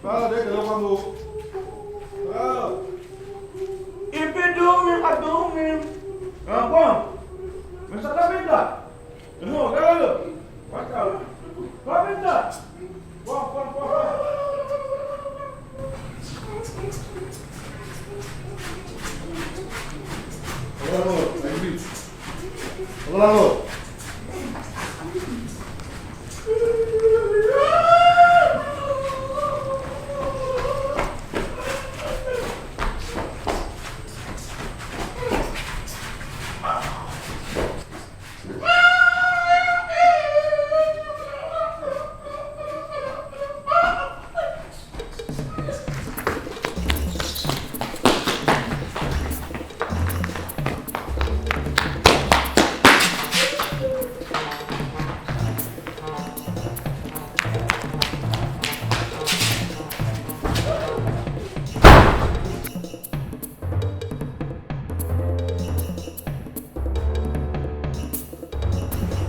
Ah, they don't want to. Ah. If you do me, I do me. Come on. Mr. Lavenda. No, go. Watch out. Lavenda. Go. Hello.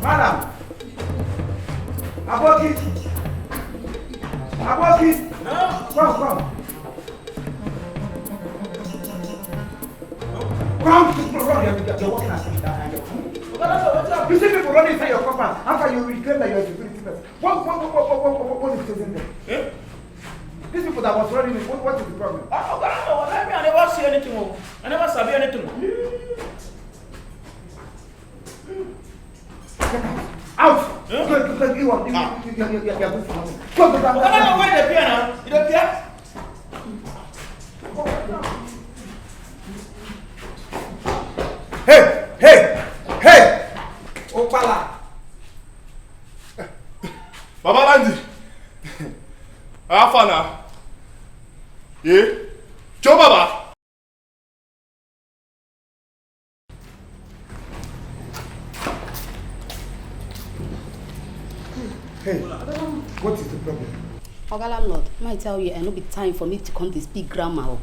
Madam, Aboki. No. Come. Come. You're walking as if you see people running inside your compound. After you reclaim that you're a security person. What is chasing them? Eh? These people that was running, what is the problem? I never see anything. I never saw anything. Out! You are good for nothing. Go. Where the piano? You don't care? Hey! Opala! Baba Landy. Afana. Yeah? Cho Baba. Hey, what is the problem? Oga landlord, might tell you, I no be time for me to come to speak grammar.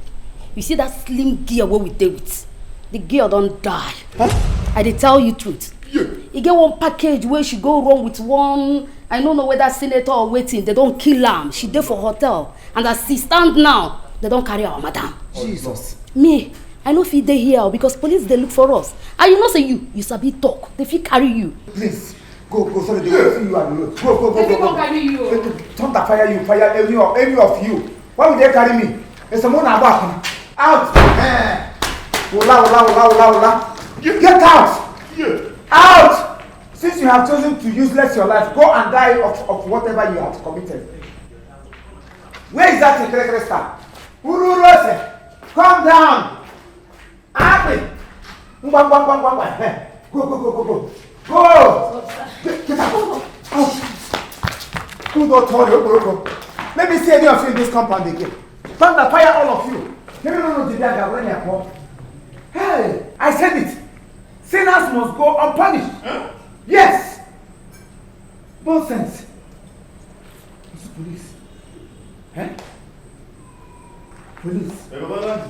You see that slim girl where we dey with? The girl don't die. Huh? I dey tell you truth. Yeah. You get one package where she go wrong with one, I don't know whether senator or waiting, they don't kill her. She dey for hotel. And as she stand now, they don't carry our madam. Jesus. Me, I know if they here because police they look for us. And you know say you sabi talk, they fit carry you. Please. Go, sorry, they will see you on the road. Go. They will carry you. Don't fire any of you. Why would they carry me? It's a moon about. Out! Ola. Get out! Yeah. Out! Since you have chosen to useless your life, go and die of whatever you have committed. Where is that Ikrekre star? Ururose! Calm down! Happy! Go! Go! Get out! Who don't tell you? Let me see any of you in this compound again. Thunder fire all of you. Let me know the day I when you come. Hey, I said it. Sinners must go unpunished. Huh? Yes. Nonsense. It's police. Eh? Police. Neighbors!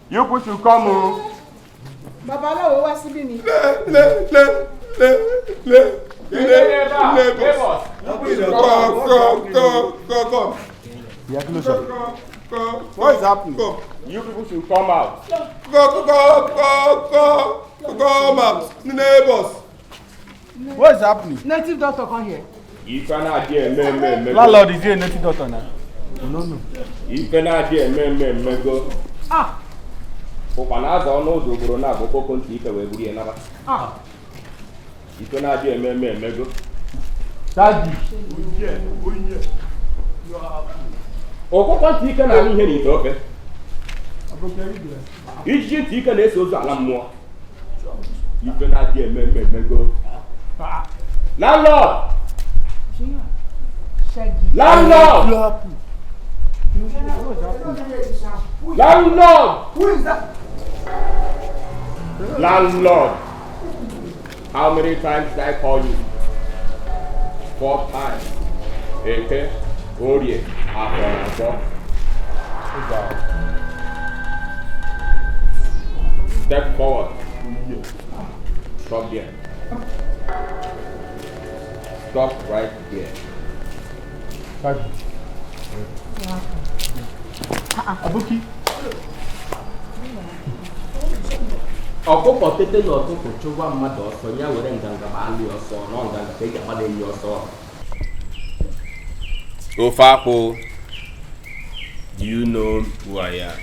You put to come. Baba Lawo wá síbí ni. Come. What is happening? You people should come out. Come out. Neighbors. What is happening? Native doctor come here. You cannot hear me. Landlord is here, native doctor now. No. You cannot hear me. Go. Ah. Opanaza ono dogoro na go konti ife we buri enaba. Ah. You cannot hear me. Go. Daddy. Oye. You are happy. Oko konti ike na ni here ni tofe. Iji ntị ike na-eso ozu ala mmụọ. Ife na-adị eme go. Landlord! Landlord! Landlord! Who is that? Landlord! How many times did I call you? 4 times. Eke, Orie, Afro. Step forward. Stop there. Stop right there. Aboki. Ọkụkọ tete n'ọtụtụ chụgwa mmadụ ọsọ ya were nganga ma alụ ọsọ na nganga ka eji agbada enyi ọsọ. Ofe akpụ, do you know who I am?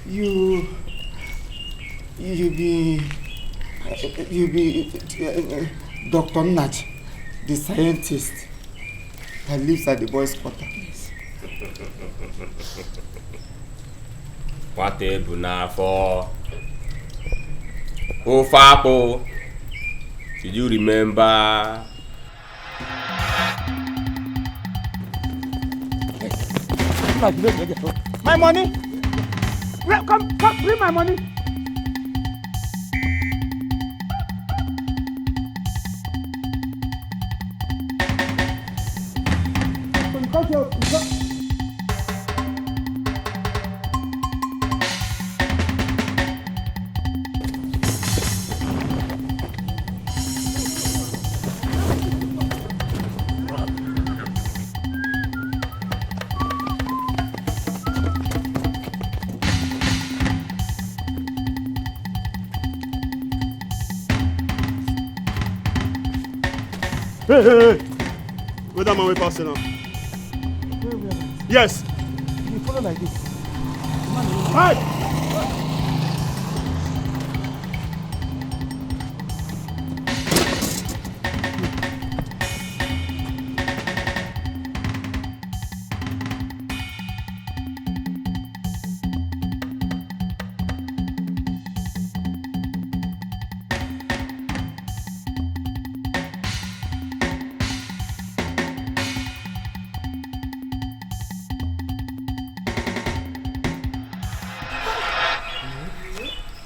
You be Dr. Nat, the scientist that lives at the boys' quarter. What a bunafo. Ofe akpụ, did you remember? My money? Come, bring my money. Hey. Where that man we passing now? Yes. You follow like this. Hey!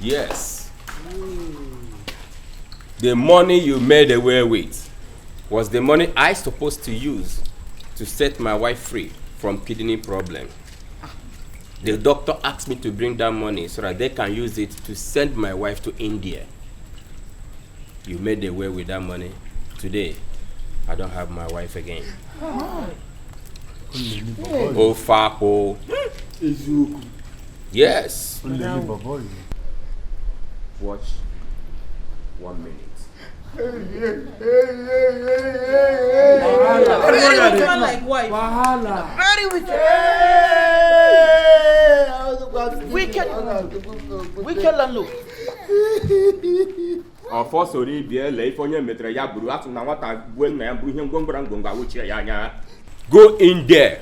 Yes. The money you made away with was the money I supposed to use to set my wife free from kidney problem. The doctor asked me to bring that money so that they can use it to send my wife to India. You made away with that money. Today, I don't have my wife again. Oh, Fako. Yes. Watch 1 minute. Like wife. Very wicked. Wicked landlord. Sorry, go in there.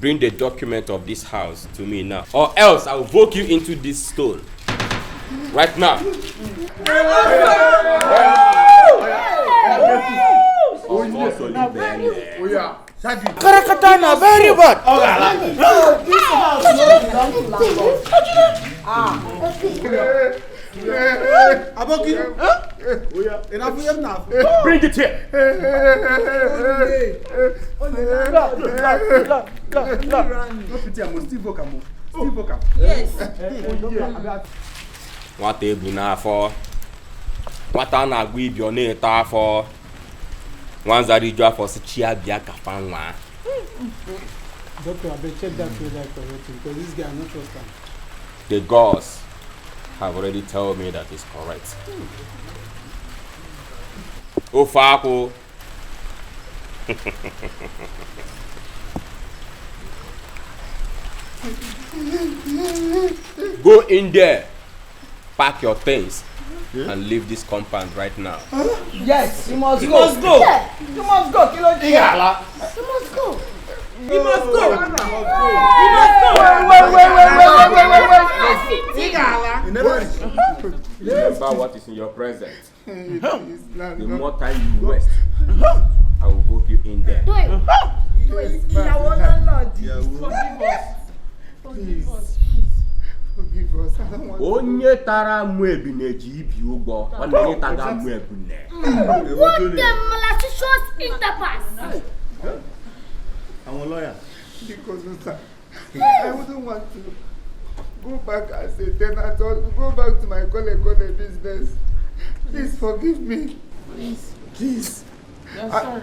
Bring the document of this house to me now, or else I will vote you into this stone. Right now. Karakatana, very bad. Aboki. Enough. Bring it here. Yes. What a bunafo. What an agui bioneta for. One's a rejoice for Chia Biaka Fanwa. Doctor, I better check that weather correctly because this guy not trust him. The gods have already told me that it's correct. Oh, Fako. Go in there, pack your things, and leave this compound right now. Yes, you must go. You must go. You must go. He must go. Wait. Remember what is in your present. The more time you waste, I will book you in there. Forgive us. I don't want Onye tara mwebi neji ibi ugbo, onye taga mwebi ne. What the malicious interpass? I'm a lawyer. because I wouldn't want to go back as a tenant or go back to my colleague business. Please forgive me. Please. Yes, sorry.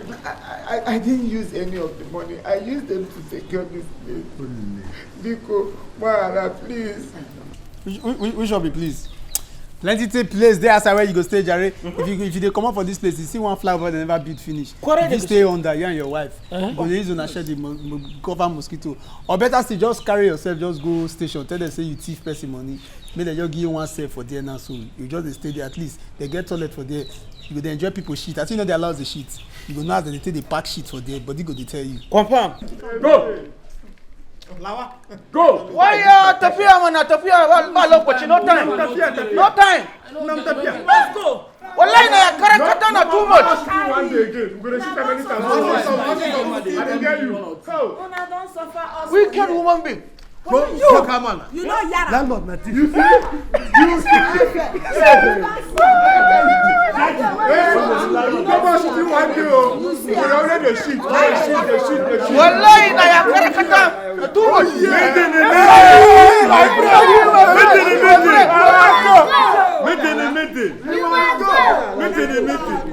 I didn't use any of the money. I used them to secure this place. Biko, Mara, please. We shall be pleased. Plenty take place there outside where you go stay, Jerry. If you come up for this place, you see one flower they never build finish. If you stay under, you and your wife, or they use on a shed the cover mosquito. Or better still, just carry yourself, just go station. Tell them say you thief person money. Make them just give you one safe for there now. So you just stay there at least. They get toilet for there. You go enjoy people shit. As you know they allow the shit. You go know that they take the pack shit for there, but they go they tell you. Confirm. Go! Lawa! Go! Why Tapia man? Tapia, no time. No time. Let's go. Wallahi na karakata na too much. One day again, we're going to see how many times. I didn't get you. Go! Don't suffer us. Wicked woman being. Go, come on. You know Yara. Landlord, Natif. You see? You see? How much do you want to? We're already the shit. The shit. Wallahi na ya karakata na too much.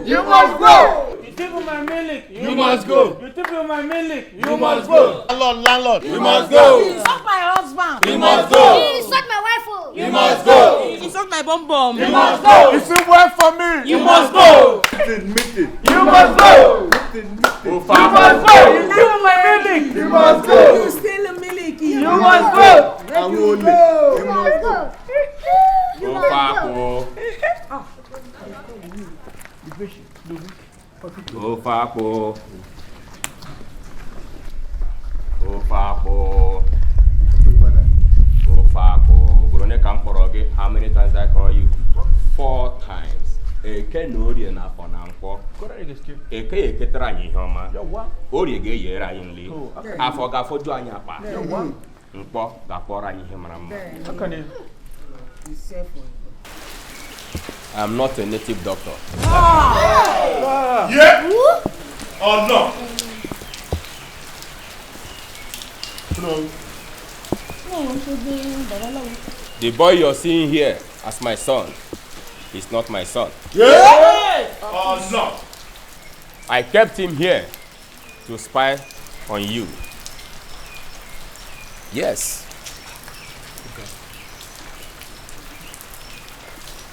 You must go. You take my milk. You must go. You take my milk. You must go. Landlord. You must go. He sucked my husband. You must go. He sucked my wife. You must go. He sucked my bum bum. You must go. You still work for me. You must go. You must go. You must go. You steal my milk. You must go. You steal the milk. You must go. I will go. You must go. Go back, oh. Go back, oh. Go back, oh. Go back, oh. Gurone Kamporoge, how many times did I call you? 4 times. Eke no ori na afọ na nkwọ. Eke eketara anyị ihe ọma. Ori ga-eyere anyị nri. Afọ ga-afọju anyị akpa. Nkwọ ga-akpọrọ anyị ihe mara mma. I'm not a native doctor. Yeah? Or no? No. The boy you're seeing here as my son is not my son. Yeah? Or no? I kept him here to spy on you. Yes.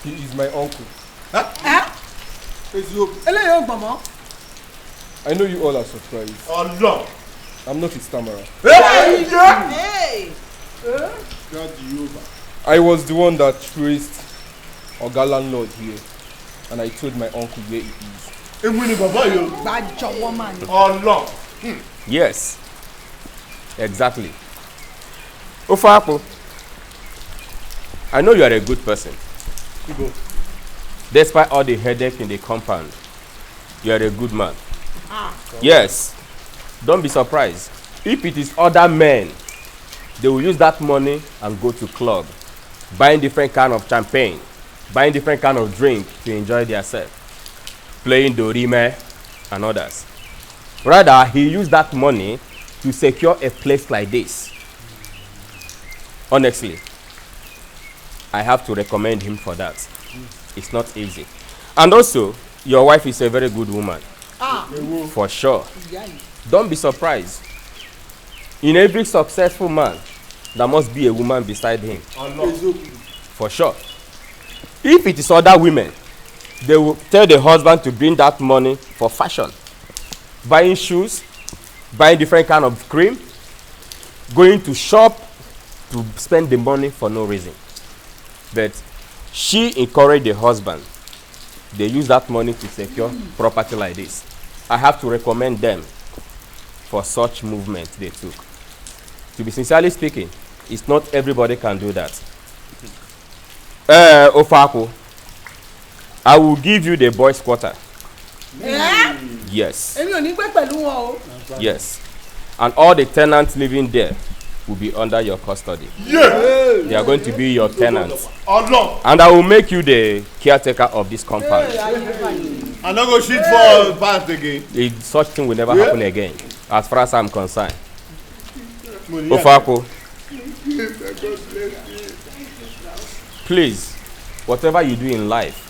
He is my uncle. Hello, Mama. I know you all are surprised. Or no? I'm not his stammerer. Hey. I was the one that traced Oga landlord here, and I told my uncle where he is. Bad job, woman. Or no? Yes. Exactly. Ofapo, I know you are a good person. Despite all the headache in the compound, you are a good man. Yes. Don't be surprised. If it is other men, they will use that money and go to club, buying different kind of champagne, buying different kind of drink to enjoy themselves, playing dorime and others. Rather, he used that money to secure a place like this. Honestly, I have to recommend him for that. It's not easy. And also, your wife is a very good woman. For sure. Don't be surprised. In every successful man, there must be a woman beside him. For sure. If it is other women, they will tell the husband to bring that money for fashion. Buying shoes, buying different kind of cream, going to shop to spend the money for no reason. But she encouraged the husband. They use that money to secure property like this. I have to recommend them for such movement they took. To be sincerely speaking, it's not everybody can do that. Ofako, I will give you the boys' quarter. Yes. Yes. And all the tenants living there will be under your custody. Yeah. They are going to be your tenants. And I will make you the caretaker of this compound. I'm not going to shit for past again. Such thing will never happen again, as far as I'm concerned. Ofako, please, whatever you do in life,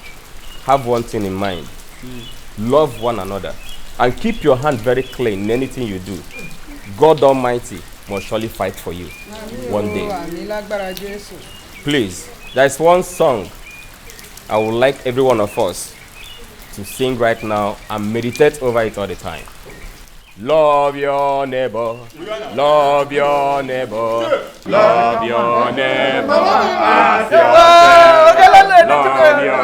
have one thing in mind. Love one another. And keep your hand very clean in anything you do. God Almighty must surely fight for you one day. Please, there is one song I would like every one of us to sing right now and meditate over it all the time. Love your neighbor, love your neighbor, love your neighbor as yourself. Love your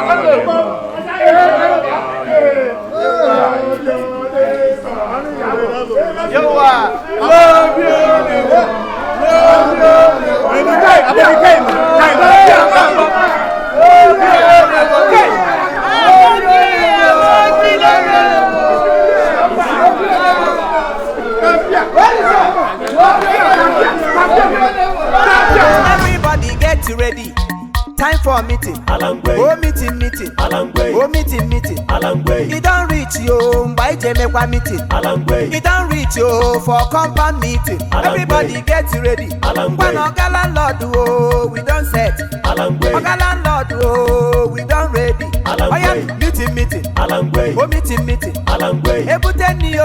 Everybody get ready. Time for meeting. Go meeting. Go meeting. It don't reach you by Jamaica meeting. It don't reach you for compound meeting. Everybody get ready. When Oga landlord, oh, we don't set. Oga landlord, oh, we don't ready. Oh yeah, meeting. Go meeting. Ebuteni yo,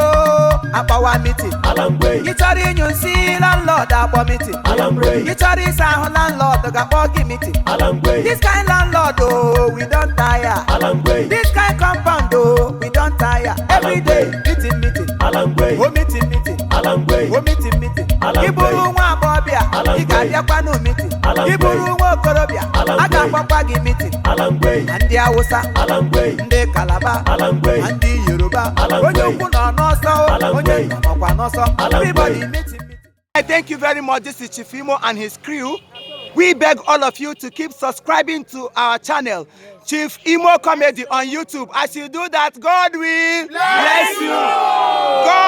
apawa meeting. Itori you see landlord apo meeting. Itori sound landlord gapo meeting. This kind landlord, oh, we don't tire. This kind compound, oh, we don't tire. Every day, meeting. Go meeting. Go meeting. Iburu nwa bobia, ikadia kwanu meeting. Iburu nwa korobia, aga papa gi meeting. Andi Hausa, ndi Calabar, andi Yoruba. Onye ukwu no noso, onye nokwa noso. Everybody meeting. I thank you very much. This is Chief Imo and his crew. We beg all of you to keep subscribing to our channel, Chief Imo Comedy on YouTube. As you do that, God will bless you. God